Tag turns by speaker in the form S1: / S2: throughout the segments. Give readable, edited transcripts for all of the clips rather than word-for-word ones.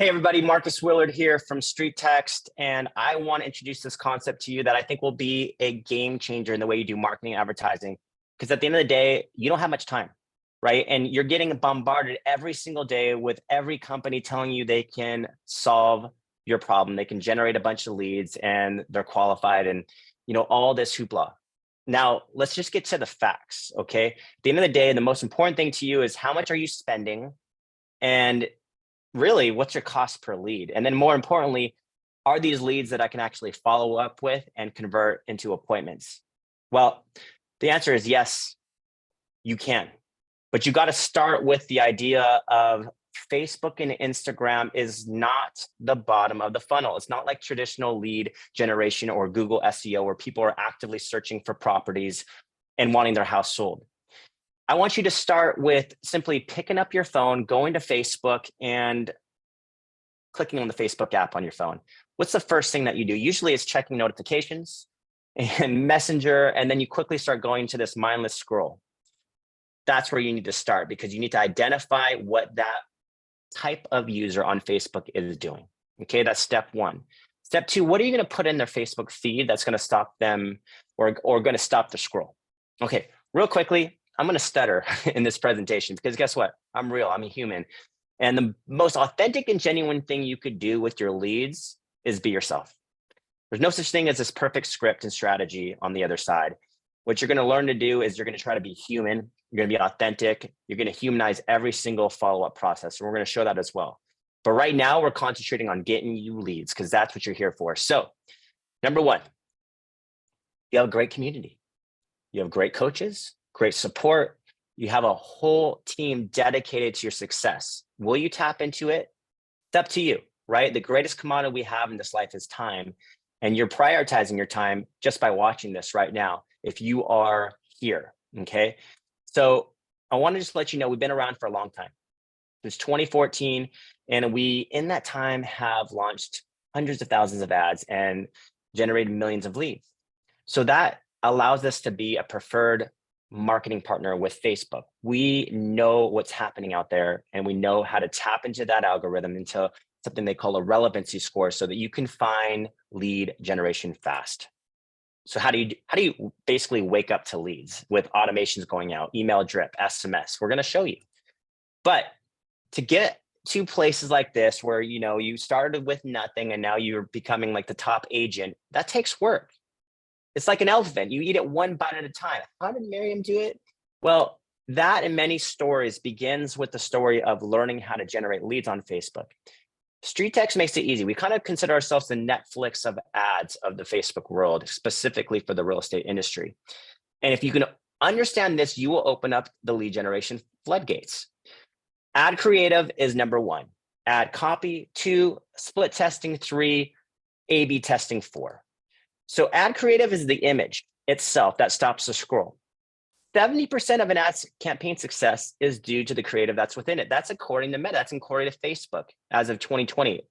S1: Hey everybody, Marcus Willard here from StreetText, and I want to introduce this concept to you that I think will be a game changer in the way you do marketing and advertising. Because at the end of the day, you don't have much time, right? And you're getting bombarded every single day with every company telling you they can solve your problem. They can generate a bunch of leads and they're qualified and all this hoopla. Now, let's just get to the facts, okay? At the end of the day, the most important thing to you is how much are you spending, and really, what's your cost per lead? And then more importantly, are these leads that I can actually follow up with and convert into appointments? Well, the answer is yes, you can. But you got to start with the idea of Facebook and Instagram is not the bottom of the funnel. It's not like traditional lead generation or Google SEO where people are actively searching for properties and wanting their house sold. I want you to start with simply picking up your phone, going to Facebook and clicking on the Facebook app on your phone. What's the first thing that you do? Usually it's checking notifications and Messenger, and then you quickly start going to this mindless scroll. That's where you need to start because you need to identify what that type of user on Facebook is doing. Okay, that's step one. Step two, what are you going to put in their Facebook feed that's going to stop them or going to stop the scroll? Okay, real quickly, I'm going to stutter in this presentation because guess what? I'm real. I'm a human. And the most authentic and genuine thing you could do with your leads is be yourself. There's no such thing as this perfect script and strategy on the other side. What you're going to learn to do is you're going to try to be human. You're going to be authentic. You're going to humanize every single follow-up process. And we're going to show that as well. But right now we're concentrating on getting you leads because that's what you're here for. So number one, you have a great community. You have great coaches, great support. You have a whole team dedicated to your success. Will you tap into it? It's up to you, right? The greatest commodity we have in this life is time. And you're prioritizing your time just by watching this right now, if you are here, okay? So I want to just let you know, we've been around for a long time, since 2014. And we, in that time, have launched hundreds of thousands of ads and generated millions of leads. So that allows us to be a preferred marketing partner with Facebook. We know what's happening out there and we know how to tap into that algorithm into something they call a relevancy score so that you can find lead generation fast. So how do you basically wake up to leads with automations going out, email drip, SMS? We're going to show you. But to get to places like this where you started with nothing and now you're becoming like the top agent, that takes work. It's like an elephant. You eat it one bite at a time. How did Miriam do it? Well, that in many stories begins with the story of learning how to generate leads on Facebook. StreetText makes it easy. We kind of consider ourselves the Netflix of ads of the Facebook world, specifically for the real estate industry. And if you can understand this, you will open up the lead generation floodgates. Ad creative is number one. Ad copy, 2, split testing, 3, A/B testing, 4. So ad creative is the image itself that stops the scroll. 70% of an ad campaign success is due to the creative that's within it. That's according to Meta, that's according to Facebook as of 2020. It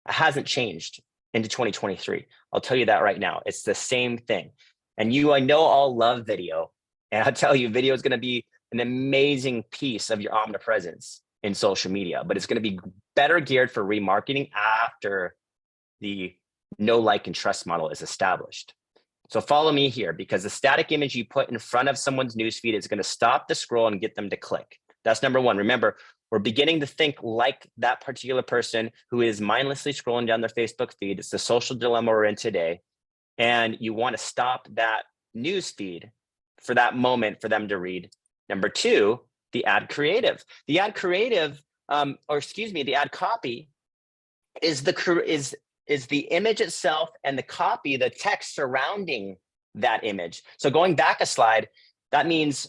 S1: hasn't changed into 2023. I'll tell you that right now. It's the same thing. And I know all love video. And I'll tell you, video is going to be an amazing piece of your omnipresence in social media, but it's going to be better geared for remarketing after the know, like, and trust model is established. So follow me here because the static image you put in front of someone's newsfeed is going to stop the scroll and get them to click. That's number one. Remember, we're beginning to think like that particular person who is mindlessly scrolling down their Facebook feed. It's the social dilemma we're in today. And you want to stop that newsfeed for that moment for them to read. Number two, the ad creative. The ad creative, the ad copy is the image itself and the copy, the text surrounding that image. So going back a slide, that means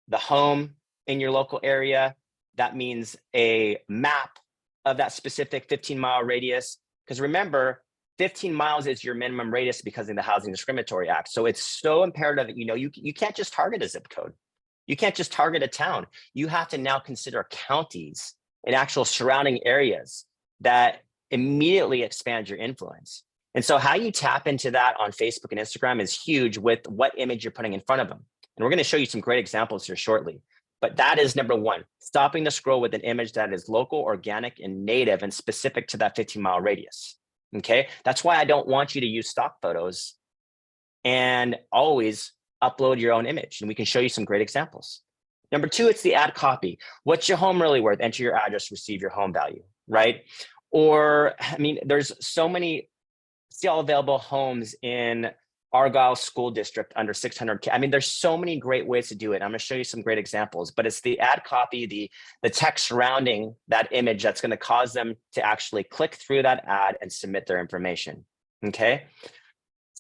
S1: the home in your local area. That means a map of that specific 15-mile radius. Because remember, 15 miles is your minimum radius because of the Housing Discriminatory Act. So it's so imperative that you can't just target a zip code. You can't just target a town. You have to now consider counties and actual surrounding areas that immediately expand your influence. And so how you tap into that on Facebook and Instagram is huge with what image you're putting in front of them. And we're going to show you some great examples here shortly. But that is number one, stopping the scroll with an image that is local, organic, and native and specific to that 15-mile radius. Okay, that's why I don't want you to use stock photos, and always upload your own image. And we can show you some great examples. Number two, it's the ad copy. What's your home really worth? Enter your address, receive your home value, right? Or, I mean, there's so many still available homes in Argyle School District under 600K. I mean, there's so many great ways to do it. I'm going to show you some great examples, but it's the ad copy, the text surrounding that image that's going to cause them to actually click through that ad and submit their information. Okay.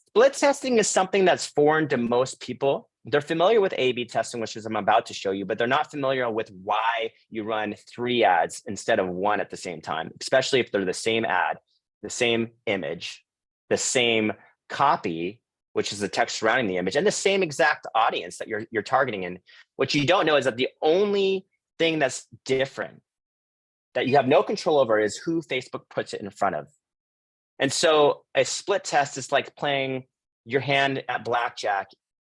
S1: Split testing is something that's foreign to most people. They're familiar with A/B testing, which is I'm about to show you, but they're not familiar with why you run 3 ads instead of 1 at the same time, especially if they're the same ad, the same image, the same copy, which is the text surrounding the image, and the same exact audience that you're targeting. And what you don't know is that the only thing that's different that you have no control over is who Facebook puts it in front of. And so a split test is like playing your hand at blackjack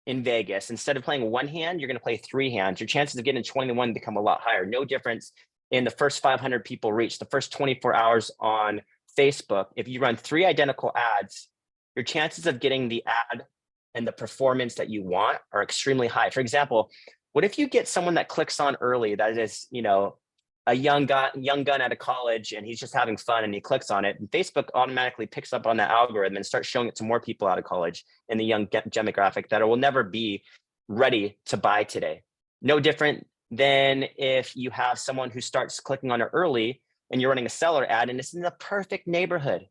S1: in Vegas. Instead of playing 1 hand, you're going to play 3 hands. Your chances of getting 21 become a lot higher. No difference in the first 500 people reached, the first 24 hours on Facebook. If you run 3 identical ads, your chances of getting the ad and the performance that you want are extremely high. For example, what if you get someone that clicks on early that is, you know, a young gun out of college, and he's just having fun, and he clicks on it, and Facebook automatically picks up on that algorithm and starts showing it to more people out of college in the young demographic that will never be ready to buy today. No different than if you have someone who starts clicking on it early and you're running a seller ad and it's in the perfect neighborhood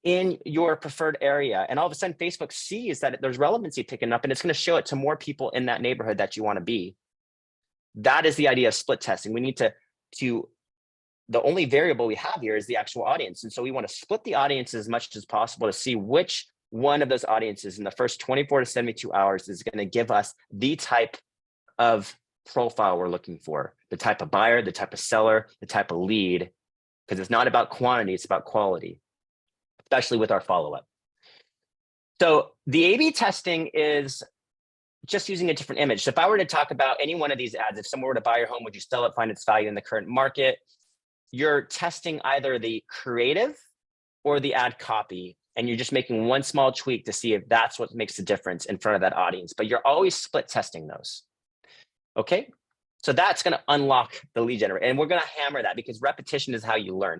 S1: in your preferred area. And all of a sudden Facebook sees that there's relevancy picking up, and it's going to show it to more people in that neighborhood that you want to be. That is the idea of split testing. We need to the only variable we have here is the actual audience. And so we want to split the audience as much as possible to see which one of those audiences in the first 24 to 72 hours is going to give us the type of profile we're looking for, the type of buyer, the type of seller, the type of lead, because it's not about quantity, it's about quality, especially with our follow-up. So the A/B testing is just using a different image. So if I were to talk about any one of these ads, if someone were to buy your home, would you sell it, find its value in the current market? You're testing either the creative or the ad copy, and you're just making one small tweak to see if that's what makes the difference in front of that audience. But you're always split testing those. Okay, so that's going to unlock the lead generator, and we're going to hammer that because repetition is how you learn.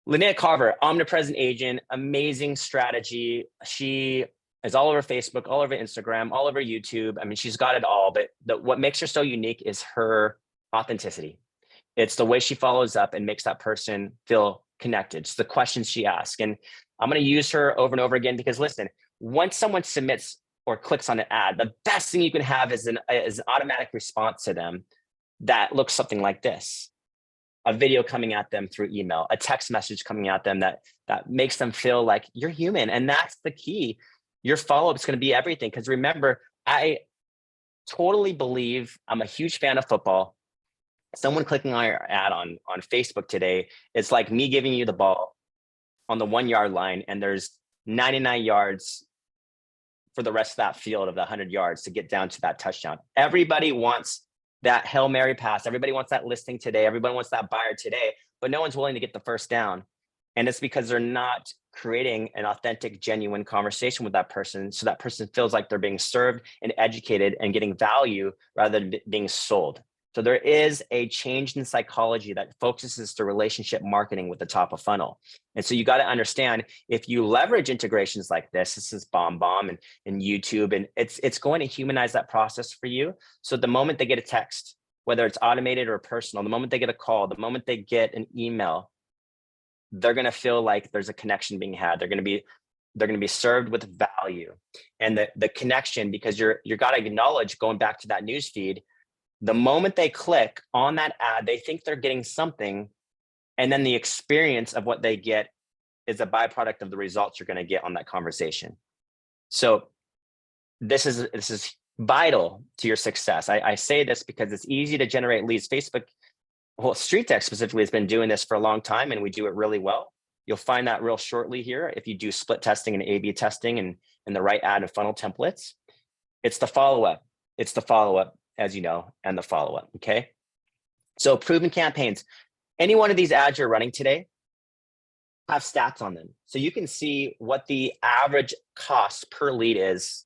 S1: Linnea Carver, omnipresent agent, amazing strategy. She is all over Facebook, all over Instagram, all over YouTube. I mean, she's got it all, but what makes her so unique is her authenticity. It's the way she follows up and makes that person feel connected. It's the questions she asks. And I'm going to use her over and over again because listen, once someone submits or clicks on an ad, the best thing you can have is an automatic response to them that looks something like this. A video coming at them through email, a text message coming at them that makes them feel like you're human. And that's the key. Your follow-up is going to be everything. Because remember, I totally believe, I'm a huge fan of football. Someone clicking on your ad on Facebook today, it's like me giving you the ball on the 1-yard line, and there's 99 yards for the rest of that field of the 100 yards to get down to that touchdown. Everybody wants that Hail Mary pass. Everybody wants that listing today. Everybody wants that buyer today, but no one's willing to get the first down. And it's because they're not creating an authentic, genuine conversation with that person. So that person feels like they're being served and educated and getting value rather than being sold. So there is a change in psychology that focuses to relationship marketing with the top of funnel. And so you got to understand, if you leverage integrations like this is BombBomb and YouTube, and it's going to humanize that process for you. So the moment they get a text, whether it's automated or personal, the moment they get a call, the moment they get an email, they're going to feel like there's a connection being had. They're going to be served with value, and the connection, because you're got to acknowledge, going back to that news feed, the moment they click on that ad, they think they're getting something, and then the experience of what they get is a byproduct of the results you're going to get on that conversation. So this is vital to your success. I say this because it's easy to generate leads. Facebook, well, StreetText specifically has been doing this for a long time, and we do it really well. You'll find that real shortly here if you do split testing and A/B testing and the right ad and funnel templates. It's the follow-up. It's the follow-up. as you know, and the follow-up, okay? So proven campaigns. Any one of these ads you're running today have stats on them. So you can see what the average cost per lead is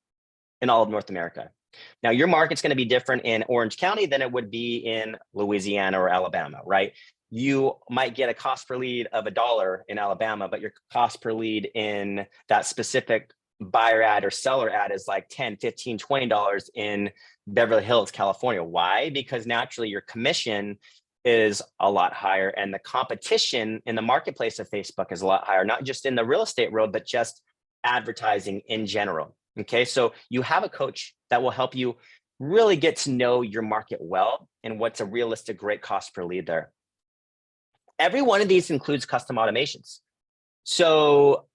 S1: in all of North America. Now, your market's going to be different in Orange County than it would be in Louisiana or Alabama, right? You might get a cost per lead of $1 in Alabama, but your cost per lead in that specific buyer ad or seller ad is like $10, $15, $20 in Beverly Hills, California. Why? Because naturally your commission is a lot higher, and the competition in the marketplace of Facebook is a lot higher, not just in the real estate world, but just advertising in general. Okay, so you have a coach that will help you really get to know your market well and what's a realistic great cost per lead there. Every one of these includes custom automations. So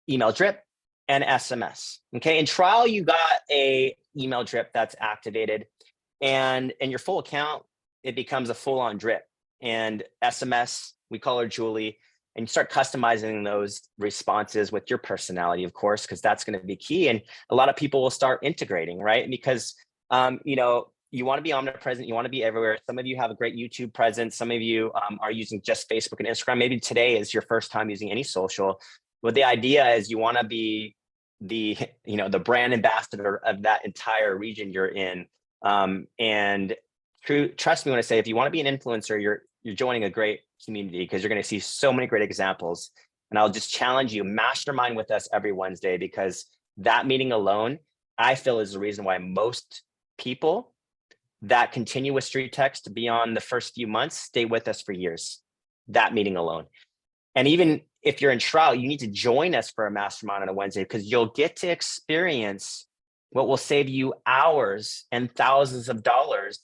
S1: email drip and SMS. Okay, in trial, you got a email drip that's activated, and in your full account, it becomes a full-on drip. And SMS, we call her Julie, and you start customizing those responses with your personality, of course, because that's going to be key. And a lot of people will start integrating, right? Because you know, you want to be omnipresent, you want to be everywhere. Some of you have a great YouTube presence. Some of you are using just Facebook and Instagram. Maybe today is your first time using any social. But the idea is you want to be the, you know, the brand ambassador of that entire region you're in. And trust me when I say, if you want to be an influencer, you're joining a great community, because you're going to see so many great examples. And I'll just challenge you, mastermind with us every Wednesday, because that meeting alone, I feel, is the reason why most people that continue with StreetText beyond the first few months stay with us for years. That meeting alone. And even if you're in trial, you need to join us for a mastermind on a Wednesday, because you'll get to experience what will save you hours and thousands of dollars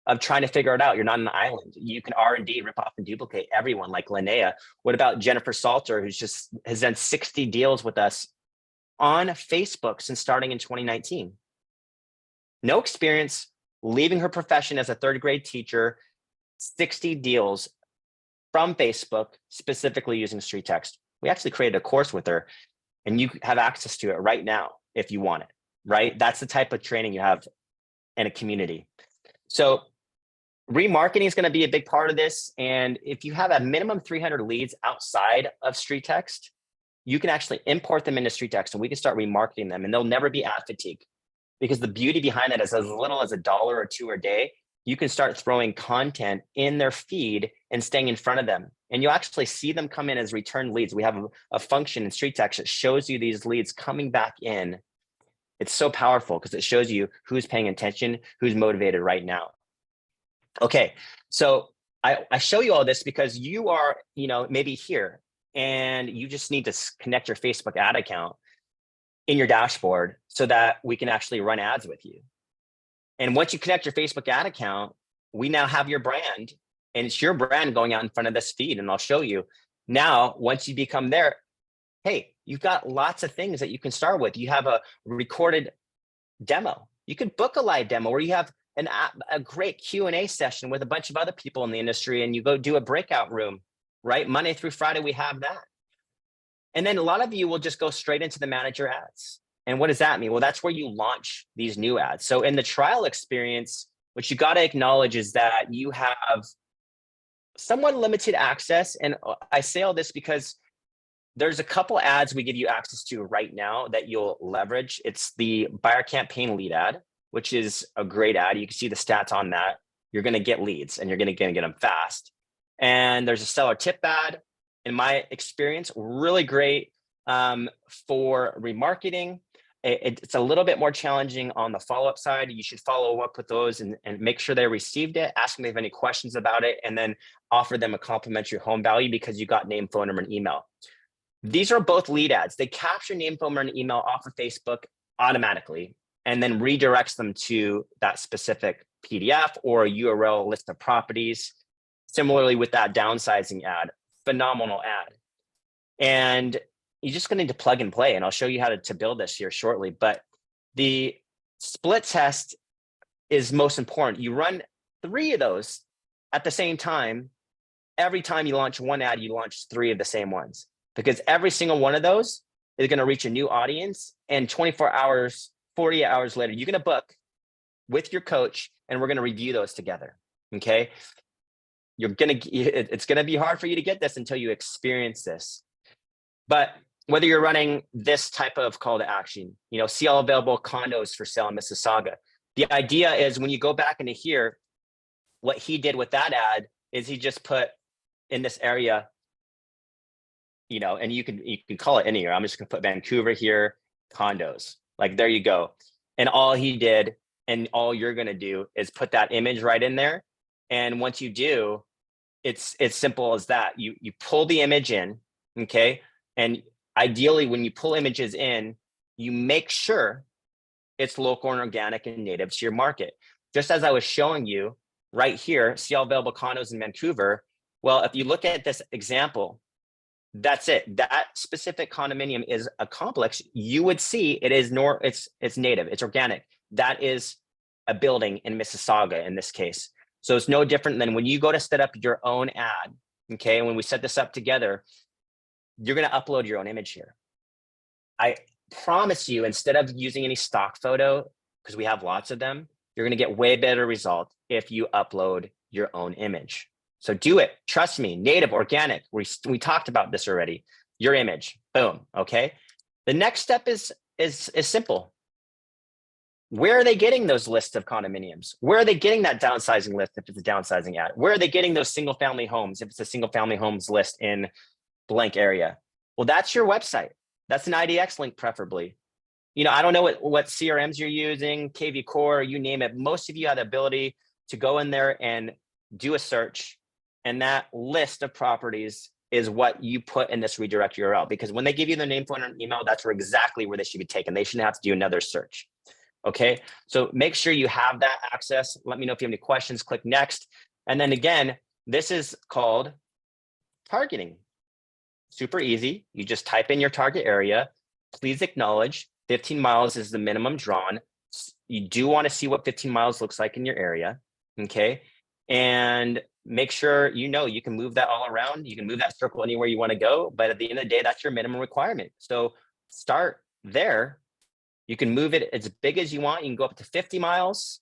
S1: of trying to figure it out. You're not an island. You can R&D, rip off and duplicate everyone like Linnea. What about Jenifer Salter, who's just has done 60 deals with us on Facebook since starting in 2019? No experience, leaving her profession as a third grade teacher, 60 deals from Facebook, specifically using StreetText. We actually created a course with her, and you have access to it right now if you want it, right? That's the type of training you have in a community. So remarketing is going to be a big part of this. And if you have a minimum 300 leads outside of StreetText, you can actually import them into StreetText, and we can start remarketing them, and they'll never be ad fatigue. Because the beauty behind that is, as little as $1 or $2 a day, you can start throwing content in their feed and staying in front of them. And you'll actually see them come in as return leads. We have a function in StreetText that shows you these leads coming back in. It's so powerful because it shows you who's paying attention, who's motivated right now. Okay, so I show you all this because you are, you know, maybe here, and you just need to connect your Facebook ad account in your dashboard so that we can actually run ads with you. And once you connect your Facebook ad account, we now have your brand, and it's your brand going out in front of this feed. And I'll show you now, once you become there, hey, you've got lots of things that you can start with. You have a recorded demo. You could book a live demo, or you have a great Q&A session with a bunch of other people in the industry, and you go do a breakout room, right? Monday through Friday, we have that. And then a lot of you will just go straight into the manager ads. And what does that mean? Well, that's where you launch these new ads. So in the trial experience, what you got to acknowledge is that you have somewhat limited access. And I say all this because there's a couple ads we give you access to right now that you'll leverage. It's the buyer campaign lead ad, which is a great ad. You can see the stats on that. You're going to get leads, and you're going to get them fast. And there's a seller tip ad. In my experience, really great for remarketing. It's a little bit more challenging on the follow-up side. You should follow up with those and make sure they received it, ask them if they have any questions about it, and then offer them a complimentary home value because you got name, phone number, and email. These are both lead ads. They capture name, phone number, and email off of Facebook automatically, and then redirects them to that specific PDF or a URL list of properties. Similarly with that downsizing ad, phenomenal ad. And you're just going to need to plug and play, and I'll show you how to build this here shortly. But the split test is most important. You run 3 of those at the same time. Every time you launch one ad, you launch 3 of the same ones, because every single one of those is going to reach a new audience. And 24 hours, 48 hours later, you're going to book with your coach, and we're going to review those together. Okay. It's going to be hard for you to get this until you experience this. But whether you're running this type of call to action, see all available condos for sale in Mississauga. The idea is when you go back into here, what he did with that ad is he just put in this area, and you can call it anywhere. I'm just going to put Vancouver here, condos. Like, there you go. And all he did, and all you're going to do is put that image right in there. And once you do, it's simple as that. You pull the image in, okay? And ideally, when you pull images in, you make sure it's local and organic and native to your market. Just as I was showing you right here, see all available condos in Vancouver. Well, if you look at this example, that's it. That specific condominium is a complex. You would see it is it's native, it's organic. That is a building in Mississauga in this case. So it's no different than when you go to set up your own ad. Okay, when we set this up together, you're going to upload your own image here. I promise you, instead of using any stock photo, because we have lots of them, you're going to get way better results if you upload your own image. So do it. Trust me. Native, organic. We talked about this already. Your image. Boom. Okay. The next step is simple. Where are they getting those lists of condominiums? Where are they getting that downsizing list if it's a downsizing ad? Where are they getting those single family homes if it's a single family homes list in blank area? Well, that's your website. That's an IDX link, preferably. I don't know what CRMs you're using, KV Core, you name it. Most of you have the ability to go in there and do a search, and that list of properties is what you put in this redirect URL, because when they give you their name, phone, and email, that's exactly where they should be taken. They shouldn't have to do another search. Okay, so make sure you have that access. Let me know if you have any questions. Click next. And then again, this is called targeting. Super easy. You just type in your target area. Please acknowledge 15 miles is the minimum drawn. You do want to see what 15 miles looks like in your area. Okay, and make sure you can move that all around. You can move that circle anywhere you want to go, but at the end of the day, that's your minimum requirement. So start there. You can move it as big as you want. You can go up to 50 miles.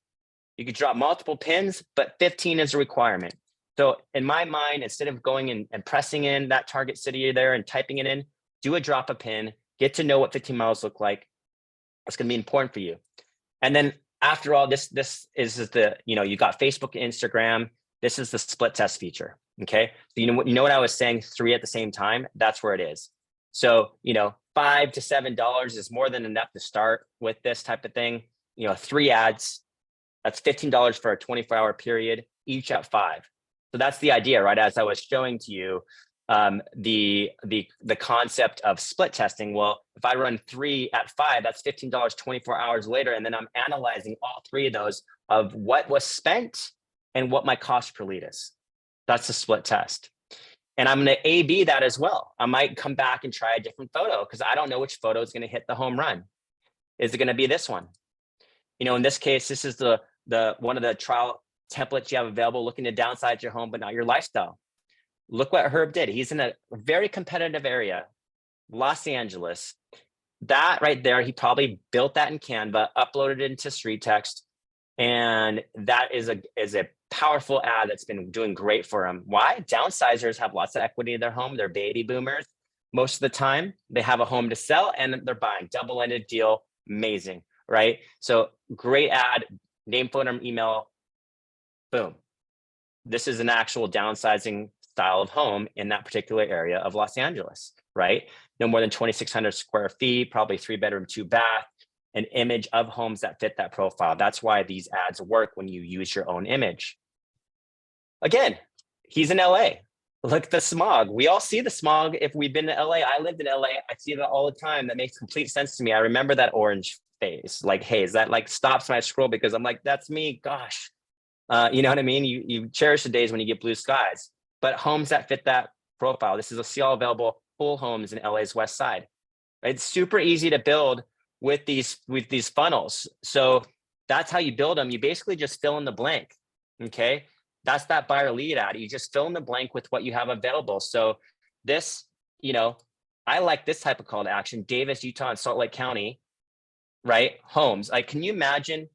S1: You could drop multiple pins, but 15 is a requirement. So in my mind, instead of going and pressing in that target city there and typing it in, do a drop a pin, get to know what 15 miles look like. It's going to be important for you. And then after all, this is the, you got Facebook and Instagram. This is the split test feature. Okay. So you know what I was saying, 3 at the same time, that's where it is. So, $5 to $7 is more than enough to start with this type of thing. 3 ads, that's $15 for a 24-hour period, each at 5. So that's the idea, right? As I was showing to you, the concept of split testing. Well, if I run 3 at 5, that's $15 24 hours later, and then I'm analyzing all 3 of those of what was spent and what my cost per lead is. That's the split test. And I'm going to A/B that as well. I might come back and try a different photo because I don't know which photo is going to hit the home run. Is it going to be this one? In this case, this is the one of the trial templates you have available, looking to downsize your home, but not your lifestyle. Look what Herb did. He's in a very competitive area, Los Angeles. That right there, he probably built that in Canva, uploaded it into StreetText, and that is a powerful ad that's been doing great for him. Why? Downsizers have lots of equity in their home. They're baby boomers. Most of the time, they have a home to sell and they're buying. Double-ended deal, amazing, right? So great ad, name, phone, or email, boom. This is an actual downsizing style of home in that particular area of Los Angeles, right? No more than 2,600 square feet, probably 3-bedroom, 2-bath, an image of homes that fit that profile. That's why these ads work when you use your own image. Again, he's in LA. Look at the smog. We all see the smog if we've been to LA. I lived in LA. I see that all the time. That makes complete sense to me. I remember that orange face, like haze, that like stops my scroll because I'm like, that's me. Gosh. You know what I mean? You cherish the days when you get blue skies, but homes that fit that profile. This is a see all available full homes in LA's West Side. It's super easy to build with these funnels. So that's how you build them. You basically just fill in the blank. Okay. That's that buyer lead ad. You just fill in the blank with what you have available. So this, I like this type of call to action. Davis, Utah, and Salt Lake County, right? Homes. Like, can you imagine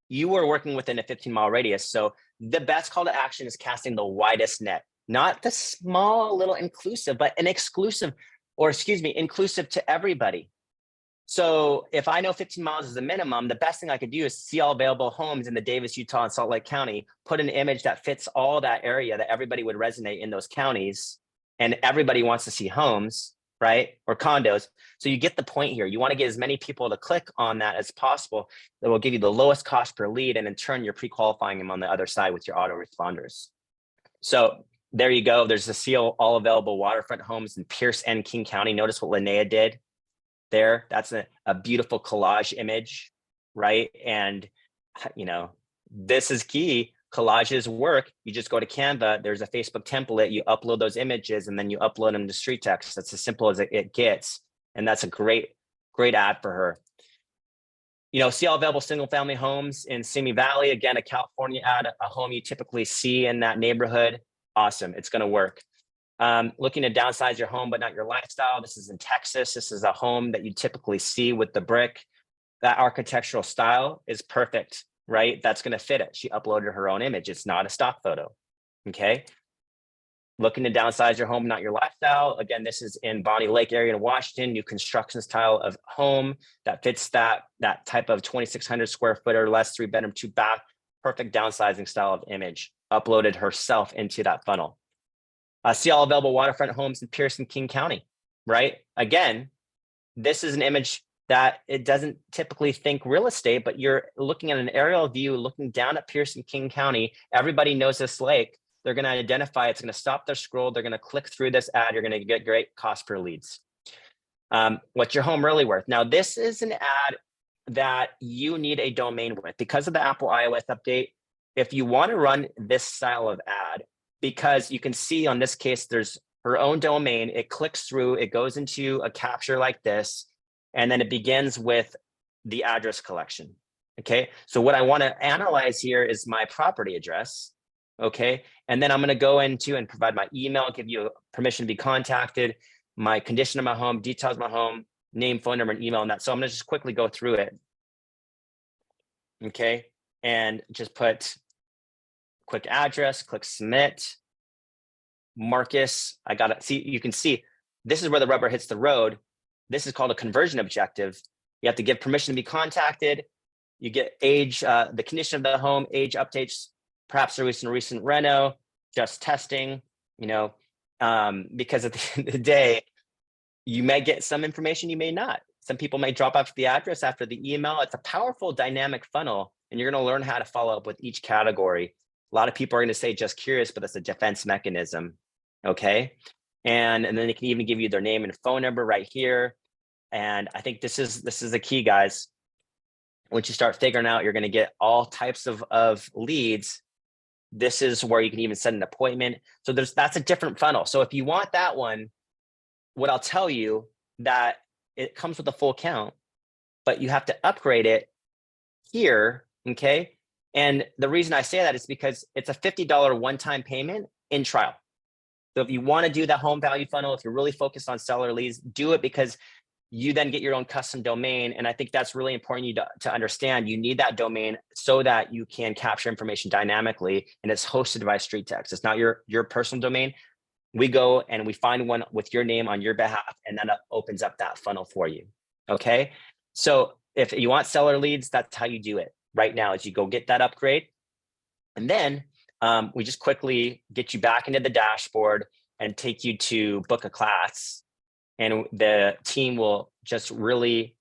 S1: you were working within a 15-mile radius. So the best call to action is casting the widest net, not the small little inclusive, but an exclusive, or excuse me, inclusive to everybody. So if I know 15 miles is the minimum, the best thing I could do is see all available homes in the Davis, Utah, and Salt Lake County, put an image that fits all that area that everybody would resonate in those counties, and everybody wants to see homes, right? Or condos. So you get the point here. You want to get as many people to click on that as possible. That will give you the lowest cost per lead, and in turn, you're pre-qualifying them on the other side with your autoresponders. So there you go. There's the seal all available waterfront homes in Pierce and King County. Notice what Linnea did there. That's a beautiful collage image, right? And you know, this is key. Collages work. You just go to Canva, there's a Facebook template, you upload those images, and then you upload them to StreetText. That's as simple as it gets. And that's a great ad for her. You know, see all available single family homes in Simi Valley. Again, a California ad, a home you typically see in that neighborhood. Awesome, it's gonna work. Looking to downsize your home, but not your lifestyle. This is in Texas. This is a home that you typically see with the brick. That architectural style is perfect, right? That's going to fit it. She uploaded her own image. It's not a stock photo. Okay. Looking to downsize your home, not your lifestyle. Again, this is in Bonnie Lake area in Washington, new construction style of home that fits that type of 2,600 square foot or less, 3-bedroom, 2-bath, perfect downsizing style of image, uploaded herself into that funnel. See all available waterfront homes in Pierce and King County, right? Again, this is an image that it doesn't typically think real estate, but you're looking at an aerial view, looking down at Pierce and King County. Everybody knows this lake. They're going to identify, it's going to stop their scroll. They're going to click through this ad. You're going to get great cost per leads. What's your home really worth? Now, this is an ad that you need a domain with because of the Apple iOS update. If you want to run this style of ad, because you can see on this case, there's her own domain. It clicks through, it goes into a capture like this, and then it begins with the address collection. Okay, so what I want to analyze here is my property address. Okay, and then I'm going to go into and provide my email, give you permission to be contacted, my condition of my home, details of my home, name, phone number, and email, and that. So I'm going to just quickly go through it. Okay, and just put quick address, click submit. Marcus, I got it. See, you can see this is where the rubber hits the road. This is called a conversion objective. You have to give permission to be contacted. You get age, the condition of the home, age updates, perhaps a recent reno, just testing, you know, because at the end of the day, you may get some information, you may not. Some people may drop off the address after the email. It's a powerful dynamic funnel, and you're going to learn how to follow up with each category. A lot of people are going to say just curious, but that's a defense mechanism. Okay. And then they can even give you their name and phone number right here. And I think this is the key, guys. Once you start figuring out, you're going to get all types of leads. This is where you can even set an appointment. So that's a different funnel. So if you want that one, what I'll tell you that it comes with a full count, but you have to upgrade it here. Okay. And the reason I say that is because it's a $50 one-time payment in trial. So if you want to do that home value funnel, if you're really focused on seller leads, do it, because you then get your own custom domain. And I think that's really important to understand. You need that domain so that you can capture information dynamically, and it's hosted by StreetText. It's not your personal domain. We go and we find one with your name on your behalf, and then it opens up that funnel for you. Okay. So if you want seller leads, that's how you do it right now, is you go get that upgrade. And then we just quickly get you back into the dashboard and take you to book a class. And the team will just really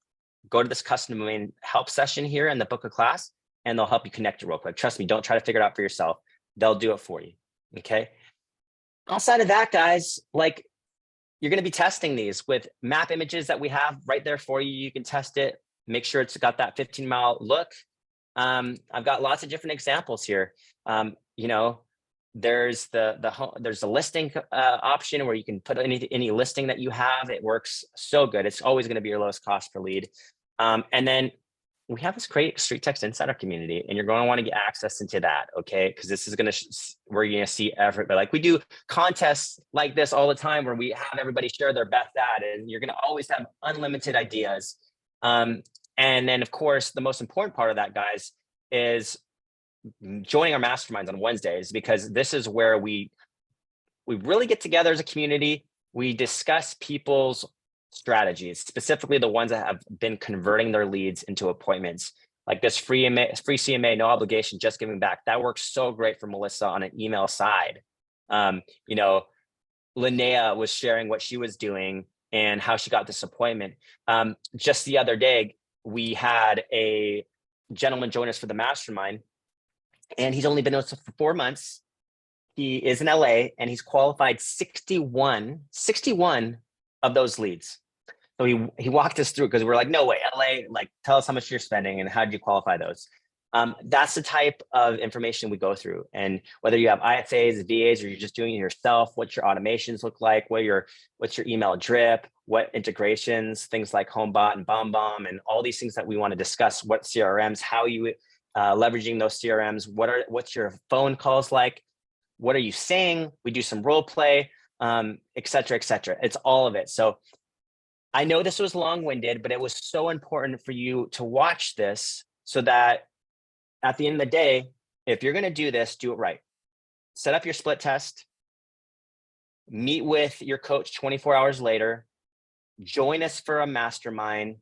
S1: go to this custom domain help session here in the book a class, and they'll help you connect it real quick. Trust me, don't try to figure it out for yourself. They'll do it for you. Okay. Outside of that, guys, like, you're going to be testing these with map images that we have right there for you. You can test it, make sure it's got that 15-mile look. I've got lots of different examples here. You know, there's there's a listing option where you can put any listing that you have. It works so good. It's always going to be your lowest cost per lead. And then we have this great StreetText Insider community, and you're going to want to get access into that, okay? Because this is going to, we're going to see everybody. Like, we do contests like this all the time where we have everybody share their best ad, and you're going to always have unlimited ideas. And then, of course, the most important part of that, guys, is joining our masterminds on Wednesdays, because this is where we really get together as a community. We discuss people's strategies, specifically the ones that have been converting their leads into appointments. Like this free CMA, no obligation, just giving back. That works so great for Melissa on an email side. You know, Linnea was sharing what she was doing and how she got this appointment. Just the other day, we had a gentleman join us for the mastermind, and he's only been with us for 4 months. He is in LA, and he's qualified 61 of those leads. So he walked us through, because we're like, no way, LA, like, tell us how much you're spending and how did you qualify those? That's the type of information we go through. And whether you have IFAs, VAs, or you're just doing it yourself, what your automations look like, what's your email drip, what integrations, things like HomeBot and BombBomb, and all these things that we want to discuss, what CRMs, how you leveraging those CRMs, what's your phone calls like, what are you saying? We do some role play, et cetera, et cetera. It's all of it. So I know this was long-winded, but it was so important for you to watch this, so that at the end of the day, if you're going to do this, do it right. Set up your split test, meet with your coach 24 hours later, join us for a mastermind.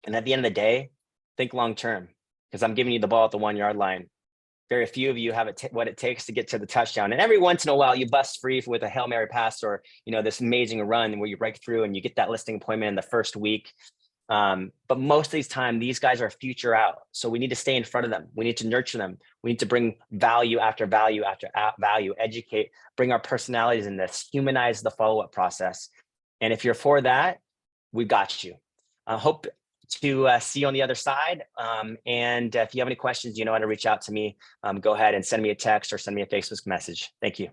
S1: And at the end of the day, think long-term, because I'm giving you the ball at the 1-yard line. Very few of you have what it takes to get to the touchdown. And every once in a while, you bust free with a Hail Mary pass, or, you know, this amazing run where you break through and you get that listing appointment in the first week. But most of these time, these guys are future out. So we need to stay in front of them. We need to nurture them. We need to bring value after value after value, educate, bring our personalities in this, humanize the follow-up process. And if you're for that, we got you. I hope to see you on the other side. And if you have any questions, you know how to reach out to me. Go ahead and send me a text or send me a Facebook message. Thank you.